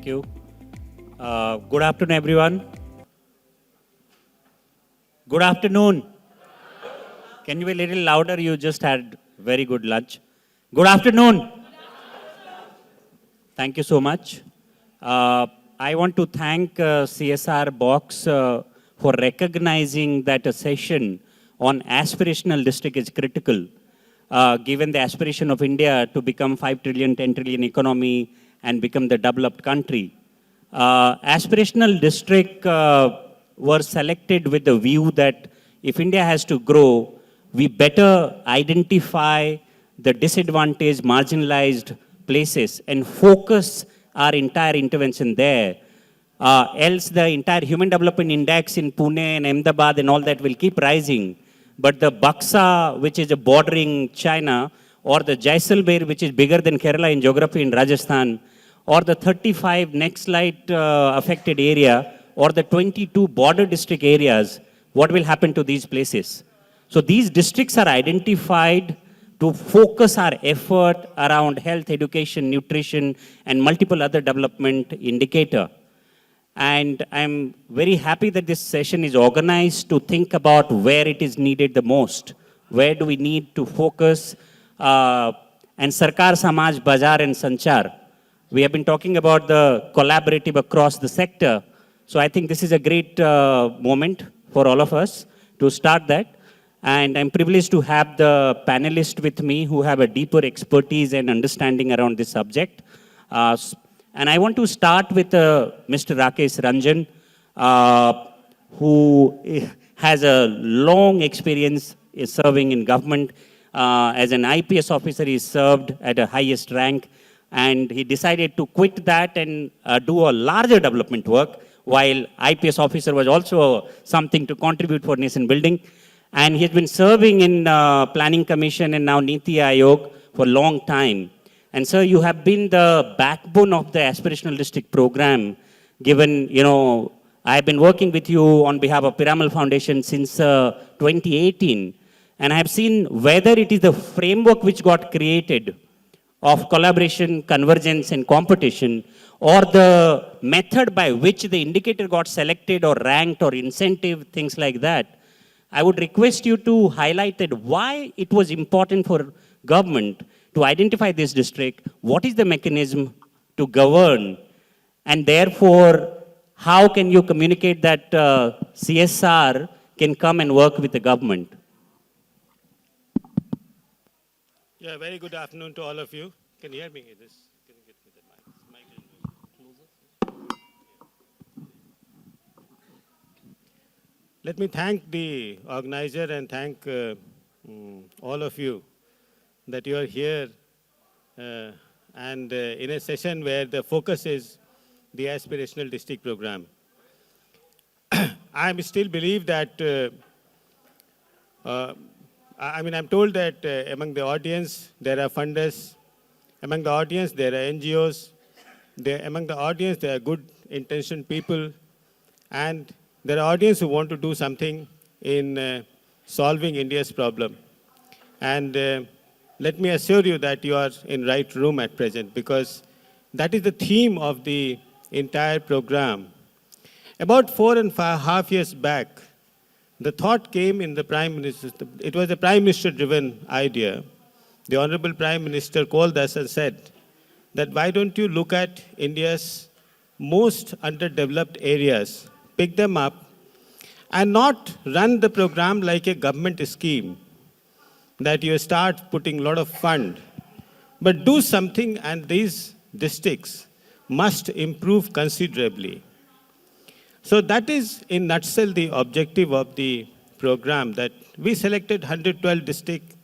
Thank you. Good afternoon, everyone. Good afternoon. Can you be a little louder? You just had very good lunch. Good afternoon. Thank you so much. I want to thank CSR Box for recognizing that a session on aspirational district is critical, given the aspiration of India to become 5 trillion, 10 trillion economy and become the developed country. Aspirational district were selected with the view that if India has to grow, we better identify the disadvantaged, marginalized places and focus our entire intervention there. Else the entire Human Development Index in Pune and Ahmedabad and all that will keep rising. But the Buxa, which is a bordering China, or the Jaisalmer, which is bigger than Kerala in geography in Rajasthan, or the 35 next slide affected area, or the 22 border district areas, what will happen to these places? So these districts are identified to focus our effort around health, education, nutrition, and multiple other development indicator. And I'm very happy that this session is organized to think about where it is needed the most. Where do we need to focus? And Sarkar, Samaj, Bazaar, and Sanchar. We have been talking about the collaborative across the sector. So I think this is a great moment for all of us to start that. And I'm privileged to have the panelists with me who have a deeper expertise and understanding around this subject. And I want to start with Mr. Rakesh Ranjan, who has a long experience serving in government. As an IPS officer, he served at the highest rank. And he decided to quit that and do a larger development work, while IPS officer was also something to contribute for nation building. And he has been serving in Planning Commission and now Niti Aayog for a long time. And sir, you have been the backbone of the Aspirational District Program, given, I have been working with you on behalf of Piramal Foundation since 2018. And I have seen whether it is the framework which got created of collaboration, convergence, and competition, or the method by which the indicator got selected or ranked or incentive, things like that. I would request you to highlight that why it was important for government to identify this district, what is the mechanism to govern, and therefore, how can you communicate that CSR can come and work with the government? Yeah, very good afternoon to all of you. Can you hear me? Can you get me the mic? Closer. Let me thank the organizer and thank all of you that you are here and in a session where the focus is the Aspirational District Program. I still believe that I'm told that among the audience, there are funders. Among the audience, there are NGOs. Among the audience, there are good intentioned people. And there are audience who want to do something in solving India's problem. And let me assure you that you are in right room at present, because that is the theme of the entire program. About 4.5 years back, the thought came in the Prime Minister. It was a Prime Minister-driven idea. The Honorable Prime Minister called us and said that why don't you look at India's most underdeveloped areas, pick them up, and not run the program like a government scheme, that you start putting a lot of fund, but do something, and these districts must improve considerably. So that is, in nutshell, the objective of the program, that we selected 112 districts.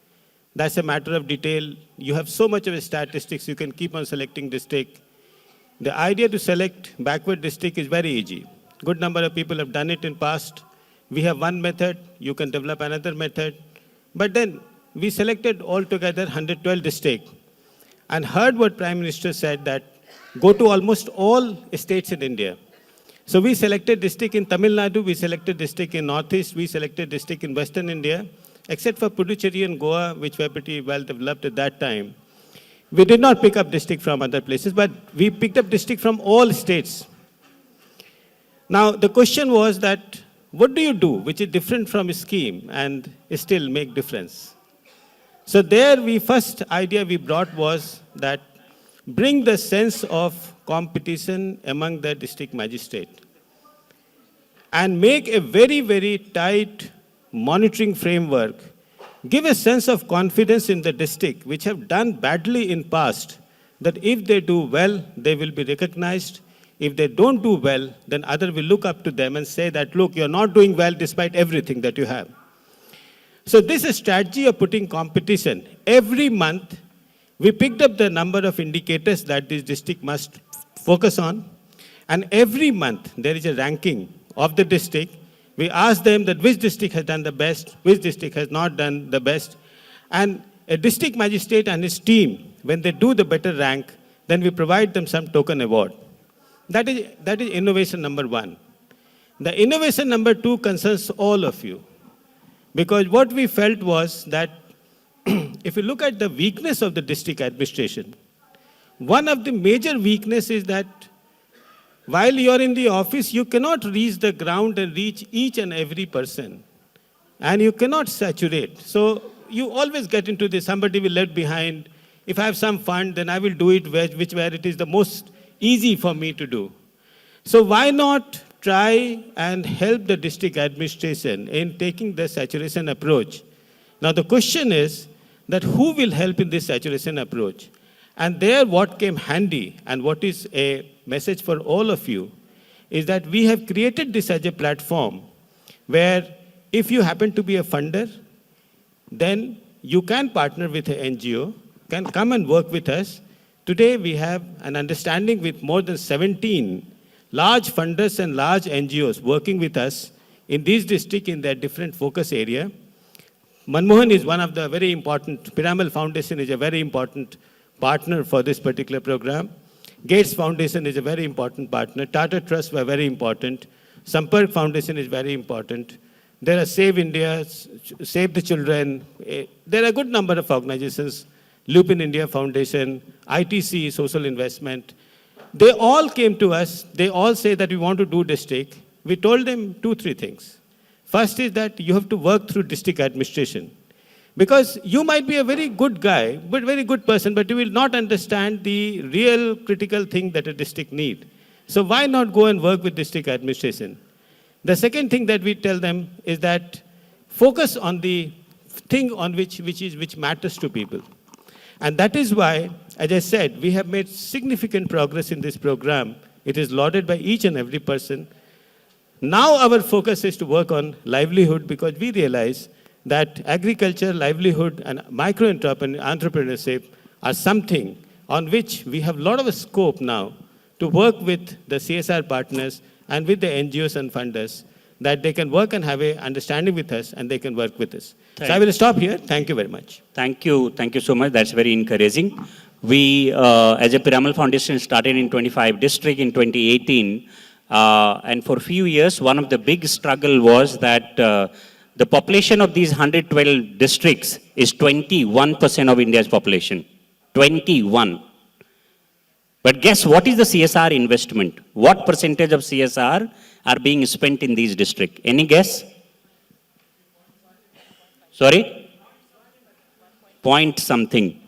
That's a matter of detail. You have so much of a statistics, you can keep on selecting district. The idea to select backward district is very easy. Good number of people have done it in past. We have one method, you can develop another method. But then we selected altogether 112 districts and heard what Prime Minister said, that go to almost all states in India. So we selected district in Tamil Nadu, we selected district in Northeast, we selected district in Western India, except for Puducherry and Goa, which were pretty well developed at that time. We did not pick up district from other places, but we picked up district from all states. Now, the question was that, what do you do which is different from a scheme and still make difference? So there, first idea we brought was that bring the sense of competition among the district magistrate and make a very, very tight monitoring framework. Give a sense of confidence in the district, which have done badly in past, that if they do well, they will be recognized. If they don't do well, then other will look up to them and say that, look, you're not doing well despite everything that you have. So this is strategy of putting competition. Every month, we picked up the number of indicators that this district must focus on. And every month, there is a ranking of the district. We ask them that which district has done the best, which district has not done the best. And a district magistrate and his team, when they do the better rank, then we provide them some token award. That is innovation number one. The innovation number two concerns all of you. Because what we felt was that if you look at the weakness of the district administration, one of the major weaknesses is that while you are in the office, you cannot reach the ground and reach each and every person. And you cannot saturate. So you always get into this, somebody will left behind. If I have some fund, then I will do it where it is the most easy for me to do. So why not try and help the district administration in taking the saturation approach? Now the question is that who will help in this saturation approach? And there what came handy and what is a message for all of you is that we have created this as a platform where if you happen to be a funder, then you can partner with an NGO, can come and work with us. Today we have an understanding with more than 17 large funders and large NGOs working with us in these districts in their different focus area. Manmohan is one of the very important, Piramal Foundation is a very important partner for this particular program. Gates Foundation is a very important partner. Tata Trust were very important. Sampark Foundation is very important. There are Save India, Save the Children. There are a good number of organizations. Lupin India Foundation, ITC, Social Investment. They all came to us. They all say that we want to do district. We told them 2-3 things. First is that you have to work through district administration. Because you might be a very good guy, but very good person, but you will not understand the real critical thing that a district needs. So why not go and work with district administration? The second thing that we tell them is that focus on the thing on which matters to people. And that is why, as I said, we have made significant progress in this program. It is lauded by each and every person. Now our focus is to work on livelihood because we realize that agriculture, livelihood, and micro-entrepreneurship are something on which we have a lot of scope now to work with the CSR partners and with the NGOs and funders that they can work and have an understanding with us and they can work with us. So I will stop here. Thank you very much. Thank you so much. That's very encouraging. We, as a Piramal Foundation, started in 25 districts in 2018. And for a few years, one of the big struggle was that the population of these 112 districts is 21% of India's population. 21. But guess what is the CSR investment? What percentage of CSR are being spent in these districts? Any guess? Sorry? Point something.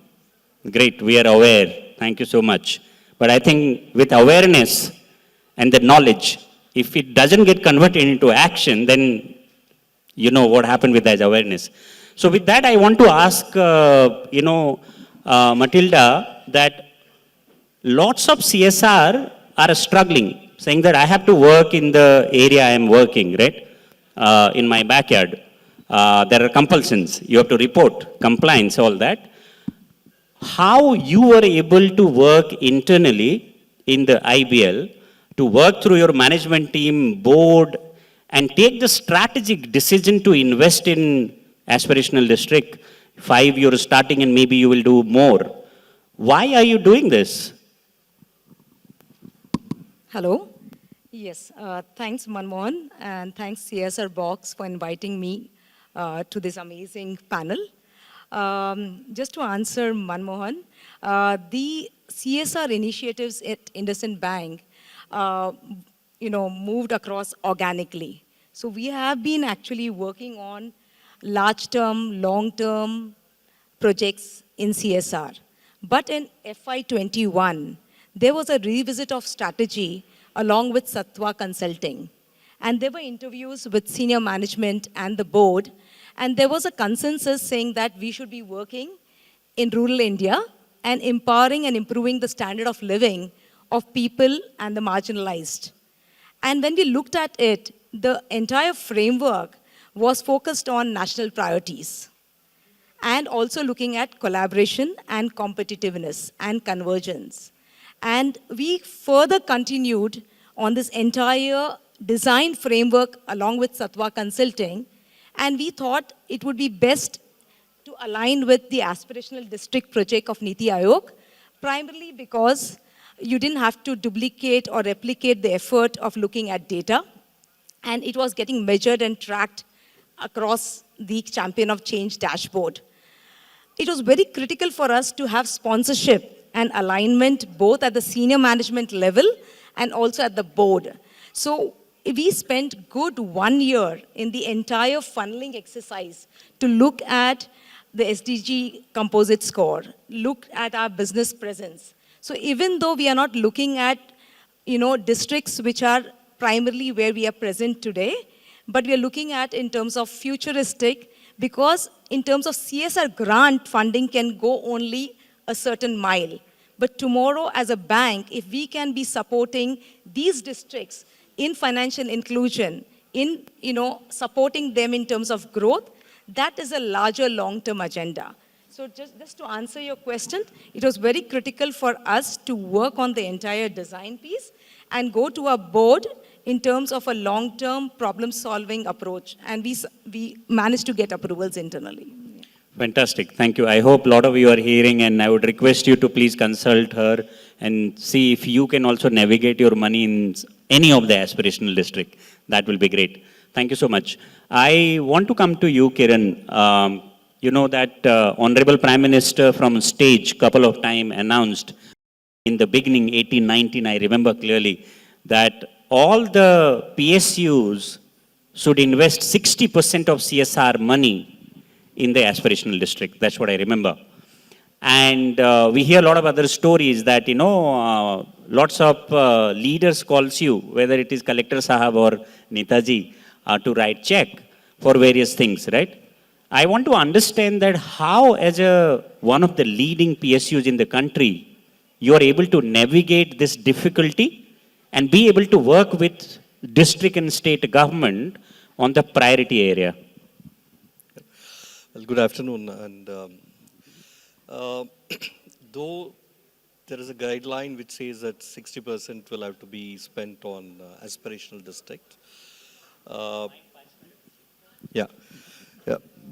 Great, we are aware. Thank you so much. But I think with awareness and the knowledge, if it doesn't get converted into action, then you know what happened with that awareness. So with that, I want to ask, Matilda, that lots of CSR are struggling, saying that I have to work in the area I am working, right? In my backyard. There are compulsions. You have to report, compliance, all that. How you were able to work internally in the IBL to work through your management team, board, and take the strategic decision to invest in aspirational district. 5 you're starting and maybe you will do more. Why are you doing this? Hello. Yes, thanks Manmohan and thanks CSR Box for inviting me to this amazing panel. Just to answer Manmohan, the CSR initiatives at IndusInd Bank, uh, moved across organically. So we have been actually working on large-term, long-term projects in CSR. But in FY21, there was a revisit of strategy along with Satwa Consulting. And there were interviews with senior management and the board. And there was a consensus saying that we should be working in rural India and empowering and improving the standard of living of people and the marginalized. And when we looked at it, the entire framework was focused on national priorities and also looking at collaboration and competitiveness and convergence. And we further continued on this entire design framework along with Satwa Consulting, and we thought it would be best to align with the aspirational district project of Niti Aayog, primarily because you didn't have to duplicate or replicate the effort of looking at data, and it was getting measured and tracked across the Champion of Change dashboard. It was very critical for us to have sponsorship and alignment both at the senior management level and also at the board. So we spent good 1 year in the entire funneling exercise to look at the SDG composite score, look at our business presence. So even though we are not looking at, districts which are primarily where we are present today, but we are looking at in terms of futuristic, because in terms of CSR grant funding can go only a certain mile. But tomorrow as a bank, if we can be supporting these districts in financial inclusion, in supporting them in terms of growth, that is a larger long-term agenda. So just to answer your question, it was very critical for us to work on the entire design piece and go to a board in terms of a long-term problem-solving approach. And we managed to get approvals internally. Fantastic. Thank you. I hope a lot of you are hearing, and I would request you to please consult her and see if you can also navigate your money in any of the aspirational district. That will be great. Thank you so much. I want to come to you, Kiran. You know that Honorable Prime Minister from stage couple of time announced in the beginning, 18, 19, I remember clearly, that all the PSUs should invest 60% of CSR money in the aspirational district. That's what I remember. And we hear a lot of other stories that, lots of leaders calls you, whether it is Collector Sahab or Netaji, to write check for various things, right? I want to understand that how, as one of the leading PSUs in the country, you are able to navigate this difficulty and be able to work with district and state government on the priority area. Well, good afternoon. And though there is a guideline which says that 60% will have to be spent on aspirational district.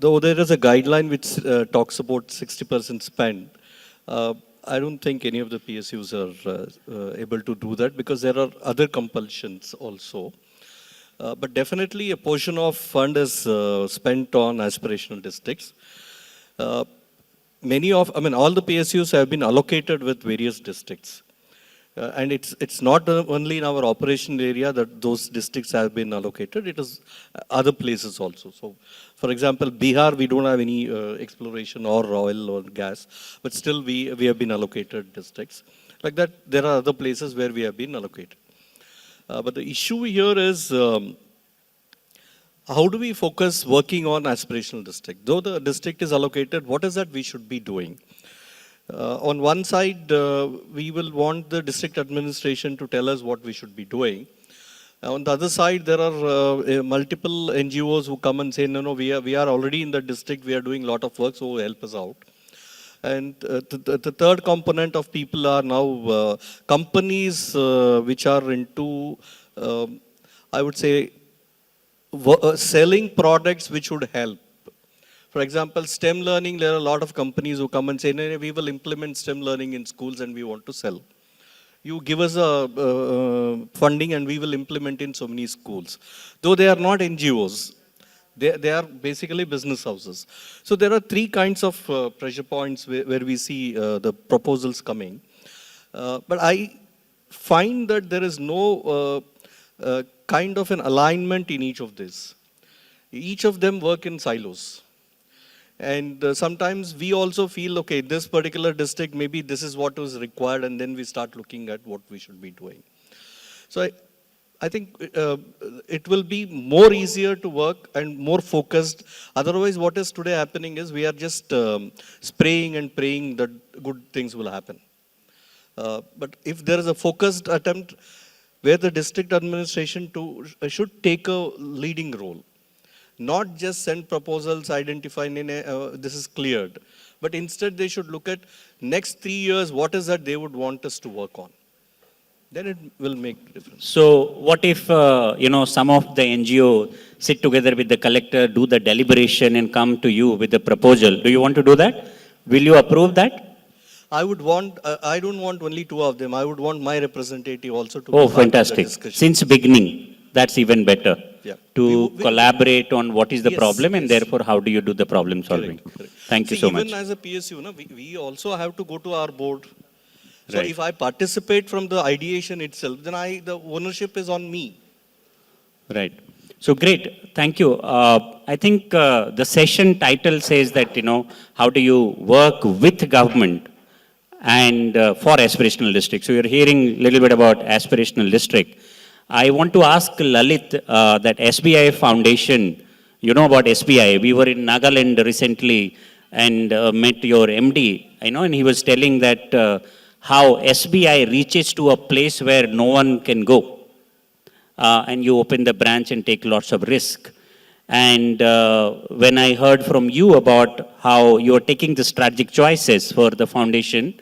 Though there is a guideline which talks about 60% spend, I don't think any of the PSUs are able to do that because there are other compulsions also. But definitely a portion of fund is spent on aspirational districts. All the PSUs have been allocated with various districts. And it's not only in our operational area that those districts have been allocated, it is other places also. So, for example, Bihar, we don't have any exploration or oil or gas, but still we have been allocated districts. Like that, there are other places where we have been allocated. But the issue here is, how do we focus working on aspirational district? Though the district is allocated, what is that we should be doing? On one side, we will want the district administration to tell us what we should be doing. On the other side, there are multiple NGOs who come and say, no, we are already in the district, we are doing a lot of work, so help us out. And the third component of people are now companies which are into, I would say, selling products which would help. For example, STEM learning, there are a lot of companies who come and say, no, we will implement STEM learning in schools and we want to sell. You give us funding and we will implement in so many schools. Though they are not NGOs, They are basically business houses. So there are three kinds of pressure points where we see the proposals coming. But I find that there is no kind of an alignment in each of these. Each of them work in silos. And sometimes we also feel, okay, this particular district, maybe this is what was required, and then we start looking at what we should be doing. So I think it will be more easier to work and more focused. Otherwise, what is today happening is we are just spraying and praying that good things will happen. But if there is a focused attempt where the district administration should take a leading role, not just send proposals, identify this is cleared, but instead they should look at next 3 years, what is that they would want us to work on. Then it will make a difference. So what if, some of the NGO sit together with the collector, do the deliberation and come to you with the proposal? Do you want to do that? Will you approve that? I would want, I don't want only 2 of them. I would want my representative also to Oh, be part of the fantastic. discussion. Since beginning, that's even better. Yeah. To collaborate on what is the Yes, problem and yes. therefore how do you do the problem solving. Correct. Thank you See, so much. even as a PSU, we also have to go to our board. So Right. if I participate from the ideation itself, then the ownership is on me. Right. So great. Thank you. I think the session title says that, how do you work with government and for aspirational district. So you're hearing a little bit about aspirational district. I want to ask Lalit that SBI Foundation, you know about SBI. We were in Nagaland recently and met your MD, and he was telling that how SBI reaches to a place where no one can go. And you open the branch and take lots of risk. And when I heard from you about how you're taking the strategic choices for the foundation,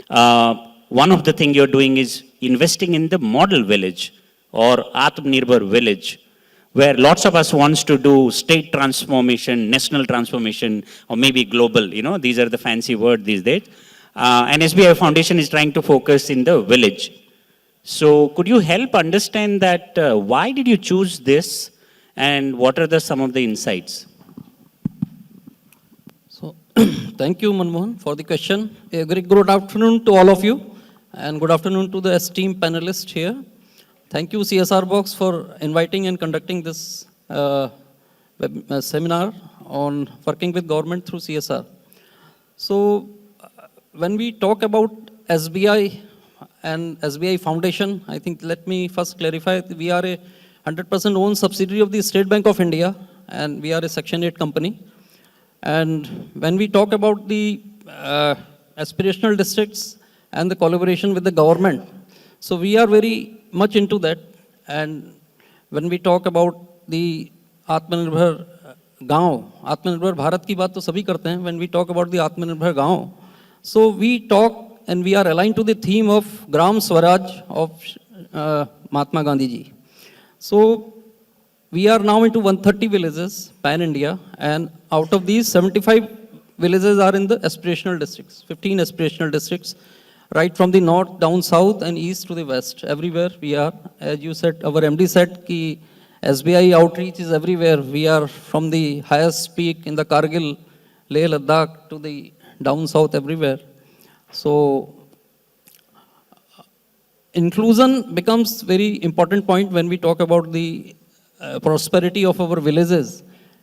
one of the things you're doing is investing in the model village or Atmanirbhar village, where lots of us wants to do state transformation, national transformation, or maybe global, these are the fancy words these days. And SBI Foundation is trying to focus in the village. So could you help understand that why did you choose this and what are some of the insights? So, thank you, Manmohan, for the question. A very good afternoon to all of you, and good afternoon to the esteemed panelists here. Thank you, CSR Box, for inviting and conducting this seminar on working with government through CSR. So, when we talk about SBI and SBI Foundation, I think let me first clarify, we are a 100% owned subsidiary of the State Bank of India, and we are a Section 8 company. And when we talk about the aspirational districts and the collaboration with the government, so we are very much into that. And when we talk about the Atmanirbhar Gaon, Atmanirbhar Bharat ki baat to sabhi karte hain. When we talk about the Atmanirbhar Gaon, so we talk and we are aligned to the theme of Gram Swaraj of Mahatma Gandhi ji. So we are now into 130 villages, pan-India, and out of these, 75 villages are in the aspirational districts, 15 aspirational districts, right from the north, down south, and east to the west. Everywhere we are, as you said, our MD said, ki SBI outreach is everywhere. We are from the highest peak in the Kargil, Leh Ladakh, to the down south, everywhere. So inclusion becomes very important point when we talk about the prosperity of our villages.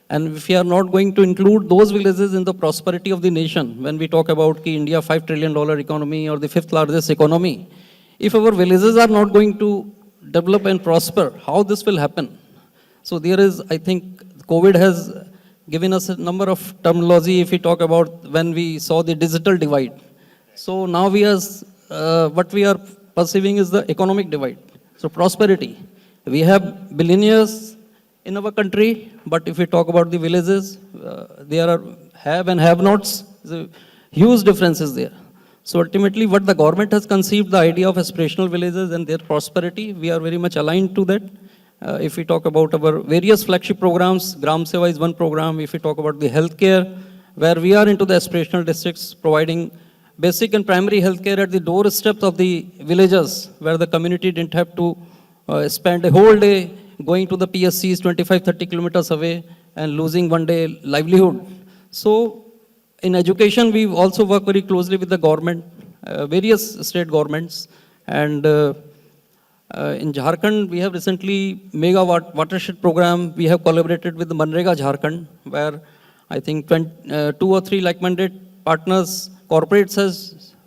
And if we are not going to include those villages in the prosperity of the nation, when we talk about ki India $5 trillion economy or the 5th largest economy, if our villages are not going to develop and prosper, how this will happen? So there is, I think, COVID has given us a number of terminology if we talk about when we saw the digital divide. So now what we are perceiving is the economic divide. So prosperity. We have billionaires in our country, but if we talk about the villages, there are have and have-nots. Huge differences there. So ultimately, what the government has conceived, the idea of aspirational villages and their prosperity, we are very much aligned to that. If we talk about our various flagship programs, Gram Seva is one program. If we talk about the healthcare, where we are into the aspirational districts, providing basic and primary healthcare at the doorsteps of the villages, where the community didn't have to spend a whole day going to the PSCs 25-30 kilometers away, and losing one day livelihood. So in education, we also work very closely with the government, various state governments. And in Jharkhand, we have recently mega watershed program. We have collaborated with the Manrega Jharkhand, where I think 2 or 3 like-minded partners, corporates has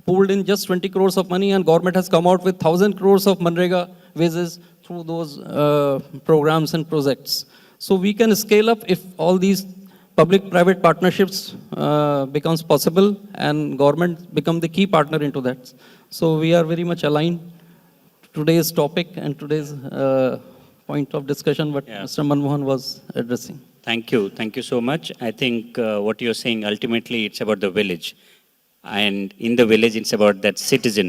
pooled in just 20 crores of money, and government has come out with 1,000 crores of Manrega wages through those programs and projects. So we can scale up if all these public-private partnerships becomes possible and government become the key partner into that. So we are very much aligned to today's topic and today's point of discussion what Yeah. Mr. Manmohan was addressing. Thank you. Thank you so much. I think what you're saying, ultimately, it's about the village. And in the village, it's about that citizen,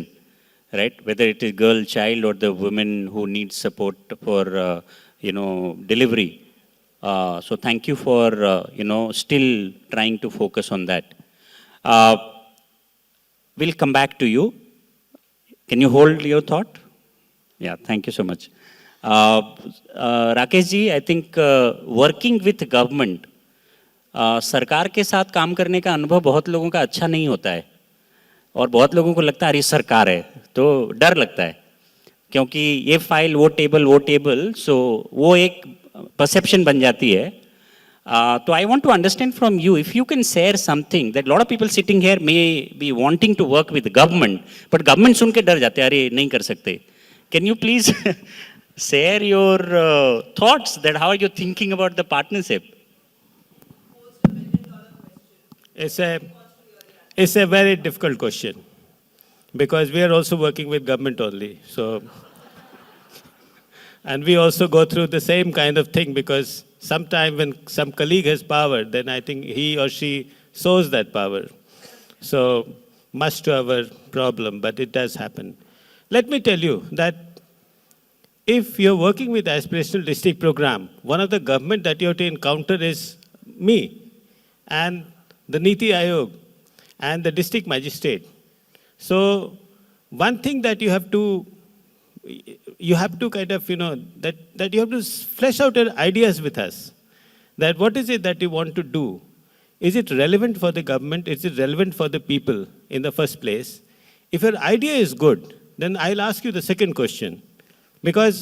right? Whether it is girl, child, or the woman who needs support for, delivery. So thank you for, still trying to focus on that. We'll come back to you. Can you hold your thought? Yeah, thank you so much. Rakesh ji, I think working with government, सरकार के साथ काम करने का अनुभव बहुत लोगों का अच्छा नहीं होता है और बहुत लोगों को लगता है अरे सरकार है, तो डर लगता है क्योंकि ये फाइल वो टेबल, सो वो एक परसेप्शन बन जाती है. तो I want to understand from you if you can share something that lot of people sitting here may be wanting to work with government, but government सुन के डर जाते हैं, अरे नहीं कर सकते. Can you please share your thoughts that how are you thinking about the partnership? It's a very difficult question because we are also working with government only. So, and we also go through the same kind of thing because sometime when some colleague has power, then I think he or she shows that power. So, much to our problem, but it does happen. Let me tell you that if you're working with aspirational district program, one of the government that you have to encounter is me and the Niti Aayog and the district magistrate. So one thing that you have to kind of, that you have to flesh out your ideas with us. That what is it that you want to do? Is it relevant for the government? Is it relevant for the people in the first place? If your idea is good, then I'll ask you the second question. Because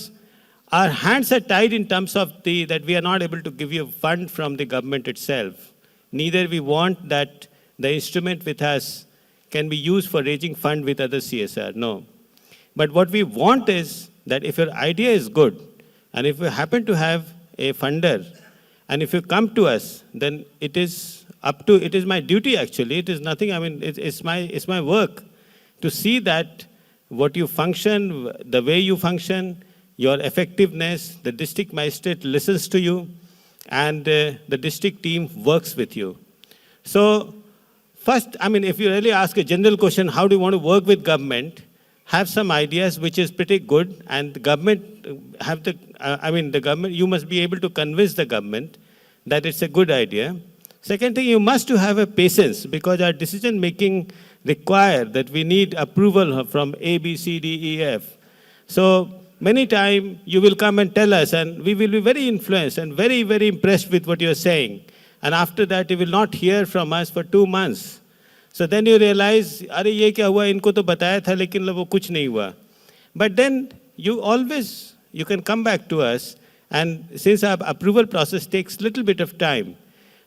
our hands are tied in terms of that we are not able to give you a fund from the government itself. Neither we want that the instrument with us can be used for raising fund with other CSR, no. But what we want is that if your idea is good, and if you happen to have a funder, and if you come to us, then it is my duty actually, it is nothing, it's my work to see that what you function, the way you function, your effectiveness, the district magistrate listens to you, and the district team works with you. So first, if you really ask a general question, how do you want to work with government, have some ideas which is pretty good, and the government the government, you must be able to convince the government that it's a good idea. Second thing, you must to have a patience because our decision making require that we need approval from A, B, C, D, E, F. So many times you will come and tell us and we will be very influenced and very, very impressed with what you're saying. And after that, you will not hear from us for 2 months. So then you realize, अरे ये क्या हुआ, इनको तो बताया था लेकिन वो कुछ नहीं हुआ. But then you can come back to us, and since our approval process takes little bit of time,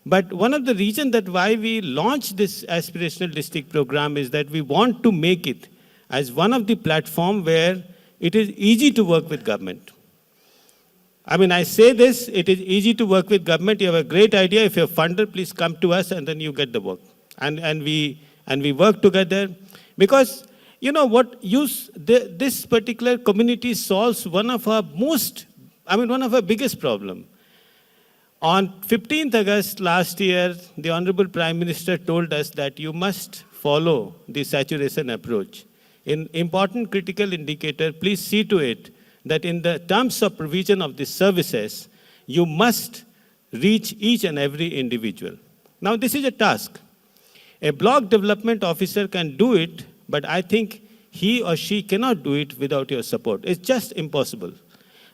but one of the reasons that why we launched this aspirational district program is that we want to make it as one of the platform where it is easy to work with government. I say this, it is easy to work with government. You have a great idea. If you're a funder, please come to us and then you get the work. And we work together because, this particular community solves one of our biggest problem. On 15th August last year, the Honorable Prime Minister told us that you must follow the saturation approach. In important critical indicator, please see to it that in the terms of provision of the services, you must reach each and every individual. Now, this is a task. A block development officer can do it, but I think he or she cannot do it without your support. It's just impossible.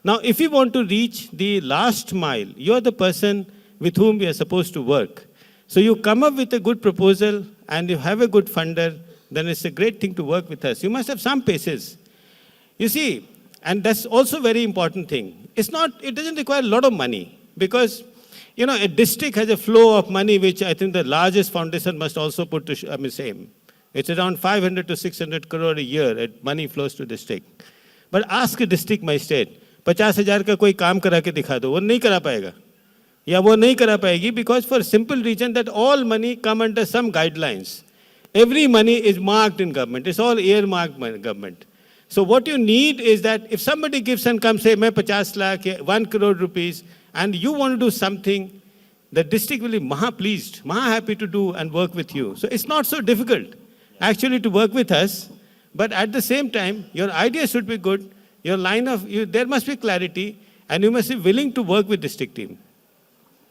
Now, if you want to reach the last mile, you're the person with whom we are supposed to work. So you come up with a good proposal and you have a good funder, then it's a great thing to work with us. You must have some paces. You see, and that's also a very important thing. It doesn't require a lot of money because, you know, a district has a flow of money which I think the largest foundation must also put to same. It's around 500 to 600 crore a year money flows to district. But ask a district magistrate, 50,000 का कोई काम करा के दिखा दो, वो नहीं करा पाएगा. या वो नहीं करा पाएगी because for simple reason that all money come under some guidelines. Every money is marked in government. It's all earmarked government. So what you need is that if somebody gives and comes say, मैं 50 lakh, 1 crore rupees, and you want to do something, the district will be maha pleased, maha happy to do and work with you. So it's not so difficult actually to work with us, but at the same time, your idea should be good, your there must be clarity, and you must be willing to work with district team.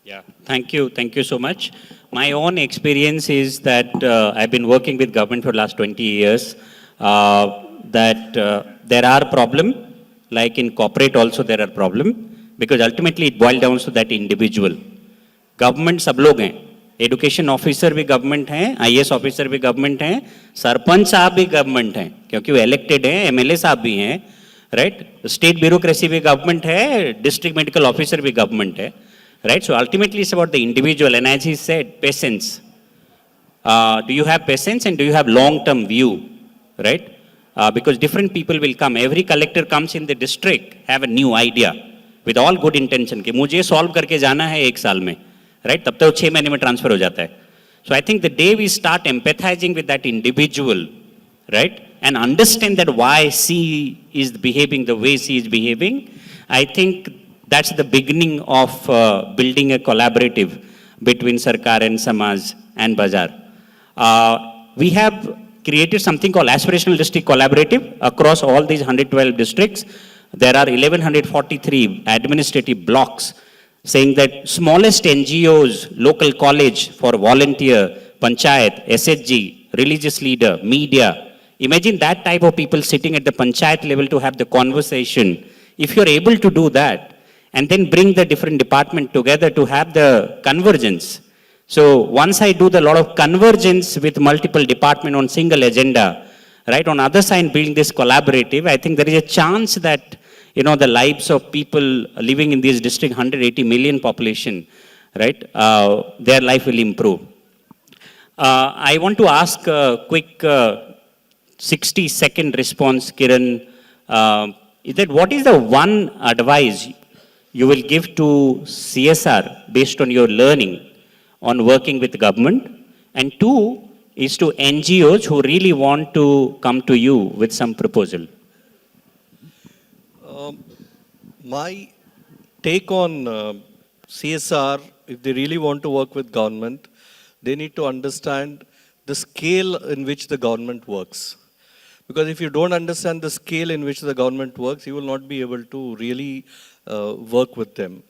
Yeah, thank you so much. My own experience is that I've been working with government for the last 20 years, that there are problems, like in corporate also there are problems, because ultimately it boils down to that individual. Government सब लोग हैं, education officer भी government हैं, IAS officer भी government हैं, सरपंच साहब भी government हैं, क्योंकि वो इलेक्टेड हैं, एमएलए साहब भी हैं, राइट? स्टेट ब्यूरोक्रेसी भी गवर्नमेंट है, डिस्ट्रिक्ट मेडिकल ऑफिसर भी गवर्नमेंट है, right? So ultimately it's about the individual, and as he said, patience. Do you have patience and do you have long-term view, right? Because different people will come. Every collector comes in the district, have a new idea with all good intention कि मुझे solve करके जाना है 1 साल में, right? तब तक 6 महीने में transfer हो जाता है. So I think the day we start empathizing with that individual, right, and understand that why C is behaving the way C is behaving, I think that's the beginning of building a collaborative between Sarkar and Samaj and Bazaar. We have created something called Aspirational District Collaborative across all these 112 districts. There are 1143 administrative blocks saying that smallest NGOs, local college for volunteer, panchayat, SHG, religious leader, media. Imagine that type of people sitting at the panchayat level to have the conversation. If you're able to do that, and then bring the different department together to have the convergence. So once I do the lot of convergence with multiple department on single agenda, right, on other side building this collaborative, I think there is a chance that, you know, the lives of people living in this district, 180 million population, right, their life will improve. I want to ask a quick 60-second response, Kiran. Is that what is the one advice you will give to CSR based on your learning on working with government? And 2 is to NGOs who really want to come to you with some proposal. My take on CSR, if they really want to work with government, they need to understand the scale in which the government works. Because if you don't understand the scale in which the government works, you will not be able to really work with them.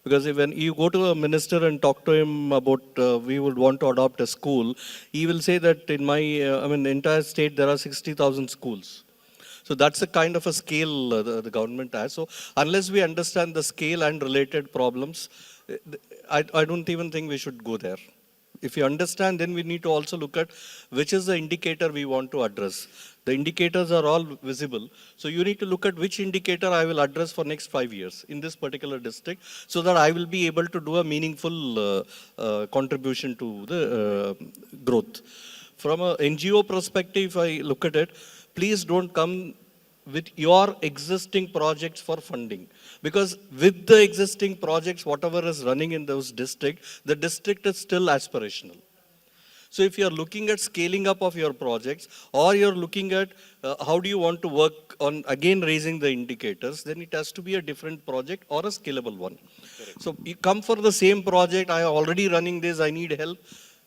Because when you go to a minister and talk to him about we would want to adopt a school, he will say that in my entire state there are 60,000 schools. So that's the kind of a scale the government has. So unless we understand the scale and related problems, I don't even think we should go there. If you understand, then we need to also look at which is the indicator we want to address. The indicators are all visible. So you need to look at which indicator I will address for next 5 years in this particular district so that I will be able to do a meaningful contribution to the growth. From an NGO perspective, if I look at it, please don't come with your existing projects for funding. Because with the existing projects, whatever is running in those districts, the district is still aspirational. So if you're looking at scaling up of your projects, or you're looking at how do you want to work on, again, raising the indicators, then it has to be a different project or a scalable one. Correct. So you come for the same project, I am already running this, I need help.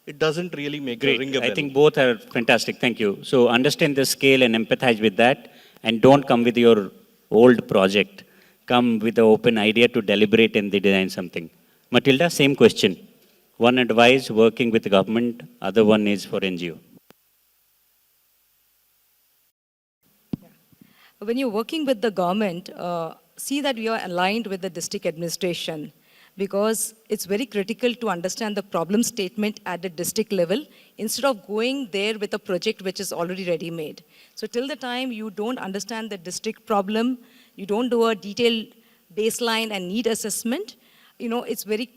It doesn't really make a ring a bell. I think both are fantastic. Thank you. So understand the scale and empathize with that, and don't come with your old project. Come with an open idea to deliberate and design something. Matilda, same question. One advice working with the government, other one is for NGO. When you're working with the government, see that we are aligned with the district administration. because it's very critical to understand the problem statement at the district level instead of going there with a project which is already ready-made. So till the time you don't understand the district problem, you don't do a detailed baseline and need assessment, it's very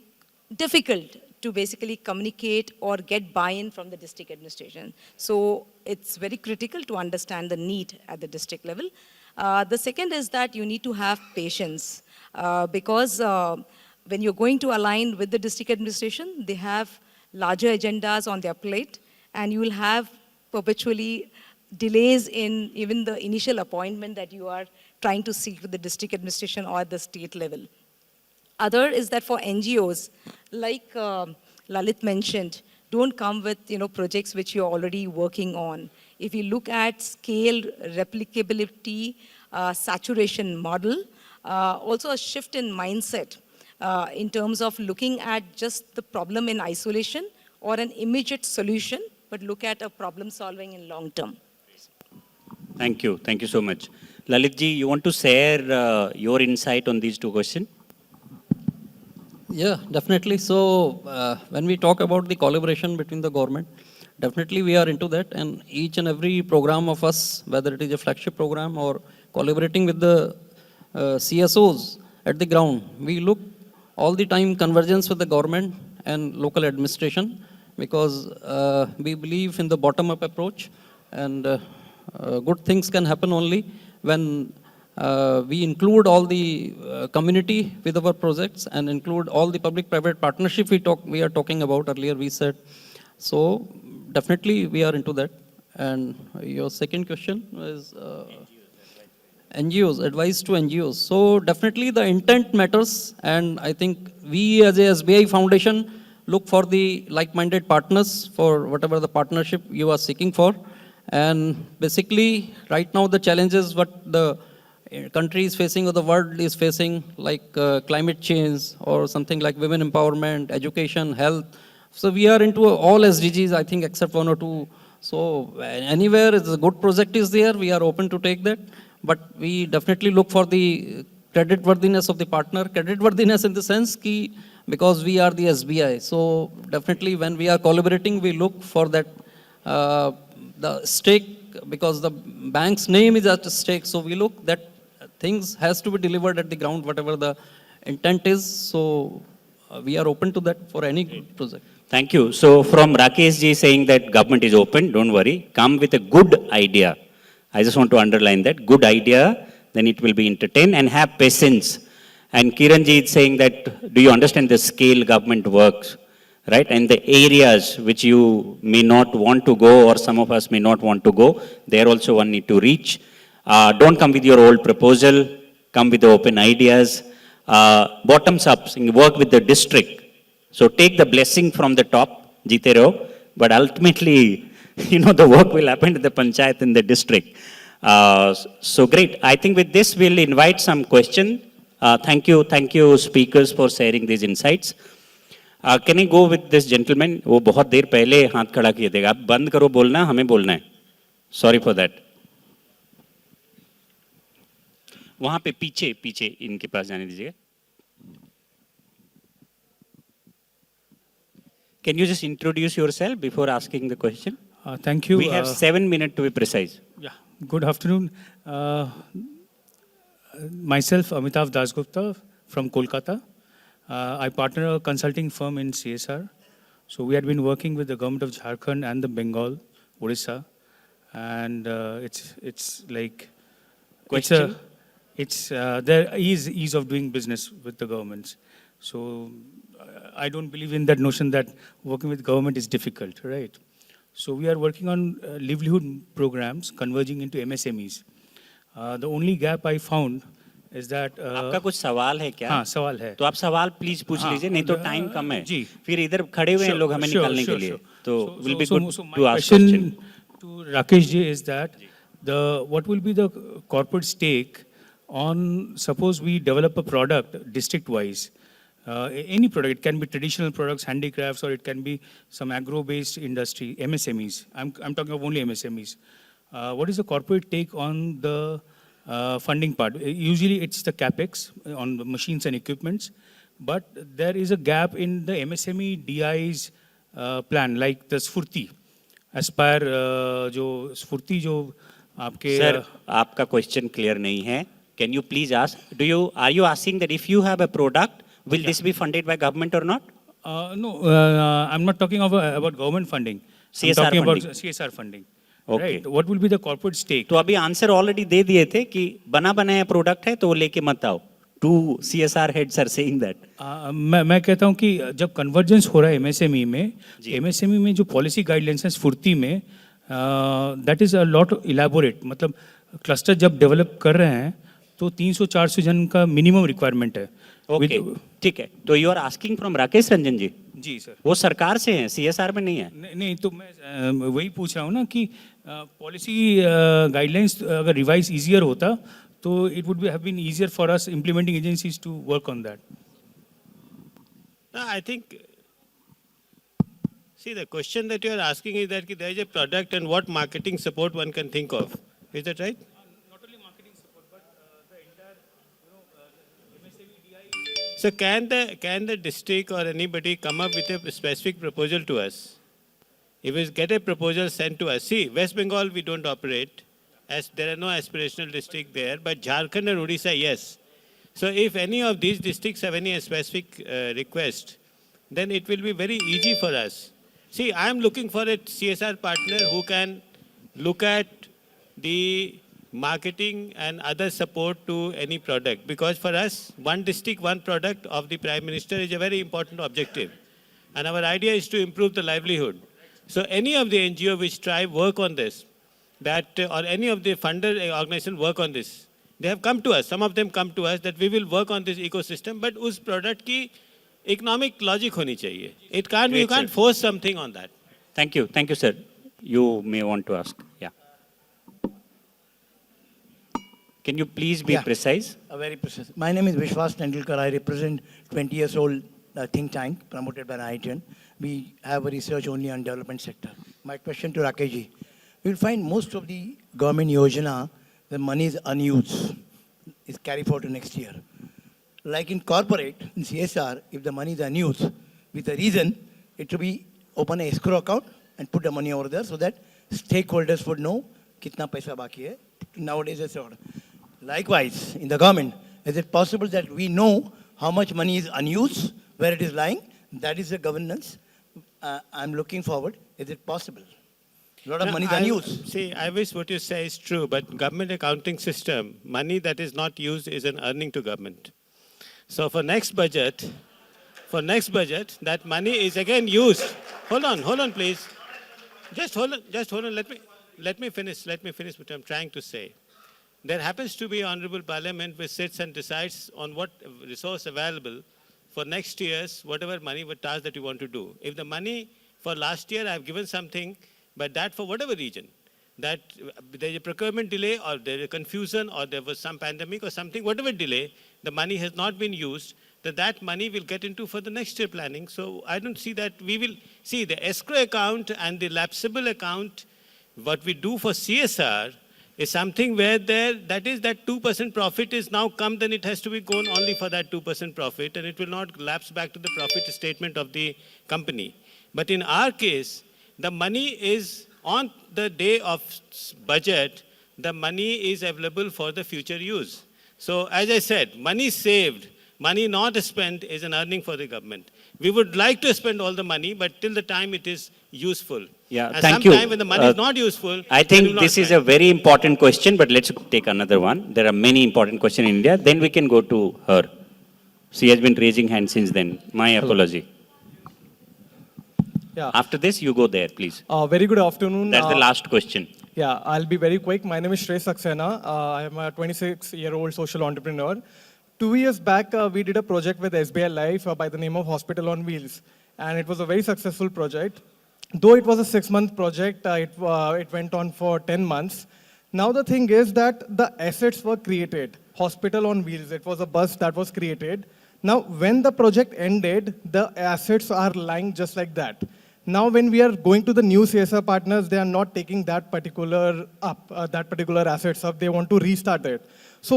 difficult to basically communicate or get buy-in from the district administration. So it's very critical to understand the need at the district level. The second is that you need to have patience because when you're going to align with the district administration, they have larger agendas on their plate, and you will have perpetually delays in even the initial appointment that you are trying to seek with the district administration or at the state level. Other is that for NGOs, like Lalit mentioned, don't come with projects which you're already working on. If you look at scale, replicability, saturation model, also a shift in mindset in terms of looking at just the problem in isolation or an immediate solution, but look at a problem solving in long term. Thank you. Thank you so much. Lalit ji, you want to share your insight on these two questions? Yeah, definitely. So when we talk about the collaboration between the government, definitely we are into that, and each and every program of us, whether it is a flagship program or collaborating with the CSOs at the ground, we look all the time convergence with the government and local administration, because we believe in the bottom-up approach, and good things can happen only when we include all the community with our projects and include all the public-private partnership we are talking about earlier, we said. So definitely we are into that. And your second question was NGOs, advice to NGOs. So definitely the intent matters, and I think we as a SBI Foundation look for the like-minded partners for whatever the partnership you are seeking for. And basically right now the challenges what the country is facing or the world is facing, like climate change or something like women empowerment, education, health. So we are into all SDGs, I think, except one or two. So anywhere is a good project is there, we are open to take that. But we definitely look for the creditworthiness of the partner. Creditworthiness in the sense that because we are the SBI. So definitely when we are collaborating, we look for that the stake, because the bank's name is at stake. So we look that things has to be delivered at the ground, whatever the intent is. So we are open to that for any good project. Thank you. So from Rakesh ji saying that government is open, don't worry, come with a good idea. I just want to underline that, good idea, then it will be entertained, and have patience. And Kiran ji is saying that, do you understand the scale government works, right? And the areas which you may not want to go, or some of us may not want to go, there also one need to reach. Don't come with your old proposal, come with the open ideas. Bottoms up, work with the district. So take the blessing from the top, Jeete raho, but ultimately, the work will happen at the panchayat in the district. So great. I think with this, we'll invite some question. Thank you speakers for sharing these insights. Can I go with this gentleman? वो बहुत देर पहले हाथ खड़ा किए थे. आप बंद करो बोलना, हमें बोलना है. Sorry for that. वहाँ पे पीछे इनके पास जाने दीजिए. Can you just introduce yourself before asking the question? Thank you. We have 7 minutes to be precise. Yeah. Good afternoon. Myself, Amitav Dasgupta from Kolkata. I partner a consulting firm in CSR. So we had been working with the government of Jharkhand and the Bengal, Odisha, and it's like Question? There is ease of doing business with the governments. So I don't believe in that notion that working with government is difficult, right? So we are working on livelihood programs converging into MSMEs. The only gap I found is that आपका कुछ सवाल है क्या? हाँ, सवाल है. तो आप सवाल प्लीज पूछ हाँ, लीजिए, नहीं तो टाइम कम है. जी. फिर इधर खड़े हुए हैं लोग हमें निकालने के लिए. तो will be good my to ask question question. to Rakesh ji is that what will be the corporate stake on, suppose we develop a product district-wise, any product, it can be traditional products, handicrafts, or it can be some agro-based industry, MSMEs. I'm talking of only MSMEs. What is the corporate take on the funding part? Usually it's the capex on the machines and equipments, but there is a gap in the MSME DI's plan, like the Sfurti. Aspire, जो Sfurti जो आपके Sir, आपका question clear नहीं है. Can you please ask? Are you asking that if you have a product, will this be funded by government or not? No, I'm not talking about government funding. I'm CSR talking funding. about CSR funding. Okay. Right. What will be the corporate stake? तो अभी answer already दे दिए थे कि बना बनाया product है तो वो लेके मत आओ. Two CSR heads are saying that. मैं कहता हूँ कि जब कन्वर्जेंस हो रहा है एमएसएमई में जो पॉलिसी गाइडलाइंस है स्फूर्ति में, that is a lot elaborate. मतलब क्लस्टर जब डेवलप कर रहे हैं तो 300-400 जन का मिनिमम रिक्वायरमेंट है. ओके, ठीक है. तो you are asking from Rakesh Ranjan ji. Ji sir. वो सरकार से हैं, CSR में नहीं है. नहीं तो मैं वही पूछ रहा हूँ ना कि पॉलिसी गाइडलाइंस अगर रिवाइज ईजियर होता तो it would have been easier for us implementing agencies to work on that. No, I think, see, the question that you are asking is that there is a product and what marketing support one can think of. Is that right? Not only marketing support, but the entire, MSME DI. So can the district or anybody come up with a specific proposal to us? If we get a proposal sent to us, see, West Bengal we don't operate, as there are no aspirational district there, but Jharkhand and Odisha, yes. So if any of these districts have any specific request, then it will be very easy for us. See, I am looking for a CSR partner who can look at the marketing and other support to any product. Because for us, one district, one product of the Prime Minister is a very important objective. And our idea is to improve the livelihood. So any of the NGO which try work on this, or any of the funder organization work on this, they have come to us. Some of them come to us that we will work on this ecosystem, but उस product की economic logic होनी चाहिए. It can't be, you can't force something on that. Thank you, sir. You may want to ask. Yeah. Can you please be Yeah. precise? Very precise. My name is Vishwas Tendulkar. I represent 20 years old think tank promoted by IITN. We have a research only on development sector. My question to Rakesh ji. You will find most of the government yojana, the money is unused, is carried forward to next year. Like in corporate, in CSR, if the money is unused, with a reason, it will be open a escrow account and put the money over there so that stakeholders would know kitna paisa baki hai. Nowadays, it's order. Likewise, in the government, is it possible that we know how much money is unused, where it is lying? That is the governance. I'm looking forward. Is it possible? A lot of money is unused. See, I wish what you say is true, but government accounting system, money that is not used is an earning to government. So for next budget, that money is again used. Hold on, please. Just hold on. Let me finish what I'm trying to say. There happens to be Honorable Parliament which sits and decides on what resource available for next year's whatever money, what task that you want to do. If the money for last year I've given something, but that for whatever reason, that there's a procurement delay or there's a confusion or there was some pandemic or something, whatever delay, the money has not been used, that money will get into for the next year planning. So I don't see that we will, see the escrow account and the lapsable account, what we do for CSR is something where that 2% profit is now come, then it has to be gone only for that 2% profit and it will not lapse back to the profit statement of the company. But in our case, the money is on the day of budget, the money is available for the future use. So as I said, money saved, money not spent is an earning for the government. We would like to spend all the money, but till the time it is useful. Yeah, And thank you. sometime when the money is not useful, I then we will think not this is spend. a very important question, but let's take another one. There are many important questions in India. Then we can go to her. She has been raising hands since then. My apology. Yeah. After this, you go there, please. Very good afternoon. That's the last question. Yeah, I'll be very quick. My name is Shrey Saxena. I am a 26-year-old social entrepreneur. 2 years back, we did a project with SBI Life by the name of Hospital on Wheels. And it was a very successful project. Though it was a 6-month project, it went on for 10 months. Now the thing is that the assets were created. Hospital on Wheels, it was a bus that was created. Now, when the project ended, the assets are lying just like that. Now, when we are going to the new CSR partners, they are not taking that particular assets up. They want to restart it. So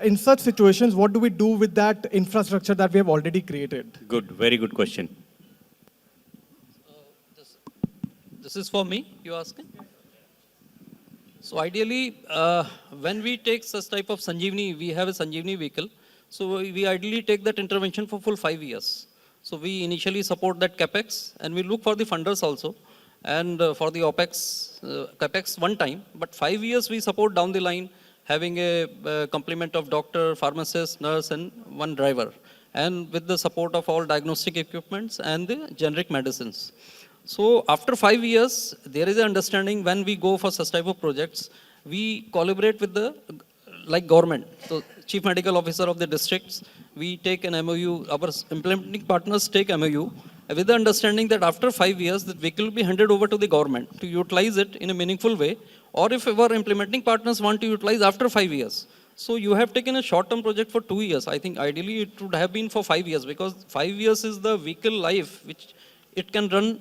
in such situations, what do we do with that infrastructure that we have already created? Good, very good question. This is for me, you asking? So ideally, when we take such type of Sanjeevani, we have a Sanjeevani vehicle. So we ideally take that intervention for full 5 years. So we initially support that capex, and we look for the funders also, and for the opex, capex one time. But 5 years we support down the line, having a complement of doctor, pharmacist, nurse, and one driver, and with the support of all diagnostic equipments and the generic medicines. So after 5 years, there is an understanding when we go for such type of projects, we collaborate with the like government. So chief medical officer of the districts, we take an MOU, our implementing partners take MOU with the understanding that after 5 years, the vehicle will be handed over to the government to utilize it in a meaningful way, or if our implementing partners want to utilize after 5 years. So you have taken a short-term project for 2 years. I think ideally it would have been for 5 years, because 5 years is the vehicle life which it can run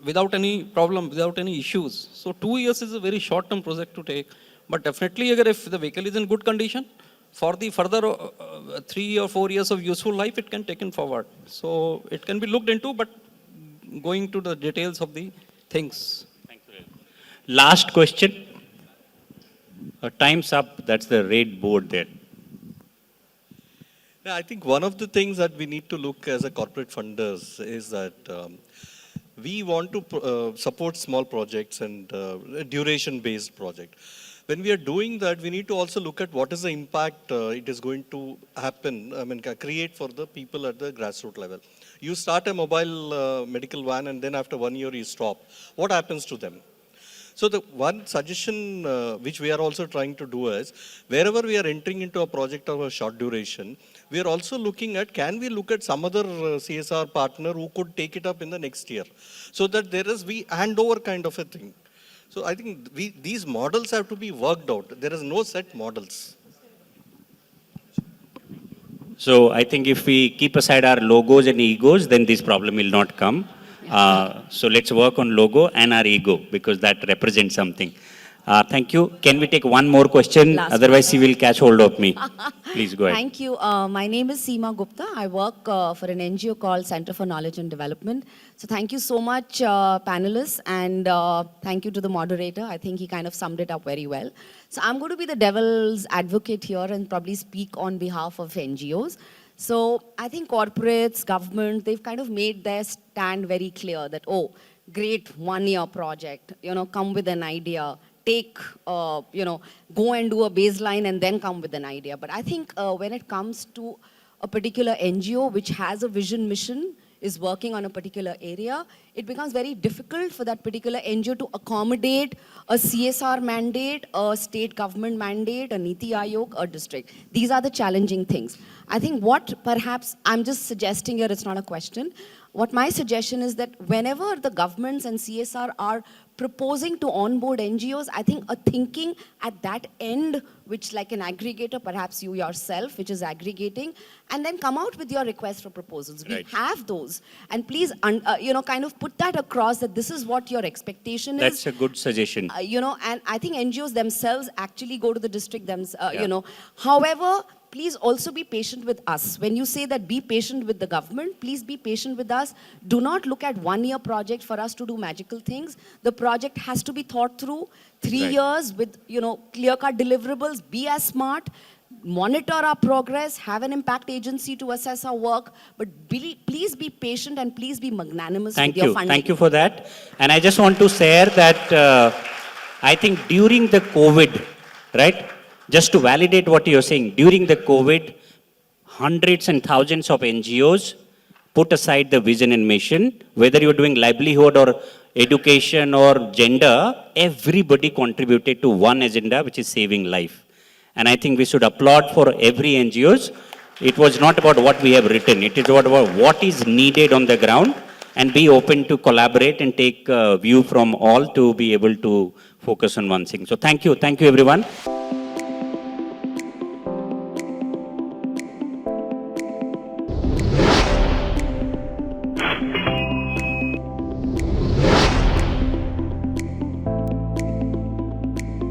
without any problem, without any issues. So 2 years is a very short-term project to take. But definitely, if the vehicle is in good condition, for the further 3 or 4 years of useful life, it can taken forward. So it can be looked into, but going to the details of the things. Last question. Time's up. That's the red board there. Yeah, I think one of the things that we need to look as a corporate funders is that we want to support small projects and duration-based project. When we are doing that, we need to also look at what is the impact it is going to create for the people at the grassroots level. You start a mobile medical van, and then after 1 year you stop. What happens to them? So the one suggestion which we are also trying to do is, wherever we are entering into a project of a short duration, we are also looking at, can we look at some other CSR partner who could take it up in the next year? So that we hand over kind of a thing. So I think these models have to be worked out. There is no set models. So I think if we keep aside our logos and egos, then this problem will not come. So let's work on logo and our ego, because that represents something. Thank you. Can we take one more question? Last Otherwise, he will catch hold of me. Please go ahead. Thank you. My name is Seema Gupta. I work for an NGO called Center for Knowledge and Development. So thank you so much, panelists, and thank you to the moderator. I think he kind of summed it up very well. So I'm going to be the devil's advocate here and probably speak on behalf of NGOs. So I think corporates, government, they've kind of made their stand very clear that, oh, great 1 year project, come with an idea. Take, go and do a baseline and then come with an idea. But I think when it comes to a particular NGO which has a vision mission, is working on a particular area, it becomes very difficult for that particular NGO to accommodate a CSR mandate, a state government mandate, a Niti Aayog, a district. These are the challenging things. I think what perhaps I'm just suggesting here, it's not a question. What my suggestion is that whenever the governments and CSR are proposing to onboard NGOs, I think a thinking at that end, which like an aggregator, perhaps you yourself, which is aggregating, and then come out with your request for proposals. Right. We have those. And please, kind of put that across that this is what your expectation is. That's a good suggestion. And I think NGOs themselves actually go to the district, However, please also be patient with us. When you say that be patient with the government, please be patient with us. Do not look at 1 year project for us to do magical things. The project has to be thought through 3 Right. years with, clear-cut deliverables. Be as smart. Monitor our progress, have an impact agency to assess our work, but please be patient and please be magnanimous Thank with your you. funding. Thank you for that. And I just want to share that I think during the COVID, right, just to validate what you're saying, during the COVID, hundreds and thousands of NGOs put aside the vision and mission, whether you're doing livelihood or education or gender, everybody contributed to one agenda, which is saving life. And I think we should applaud for every NGOs. It was not about what we have written. It is about what is needed on the ground, and be open to collaborate and take view from all to be able to focus on one thing. So thank you. Thank you, everyone.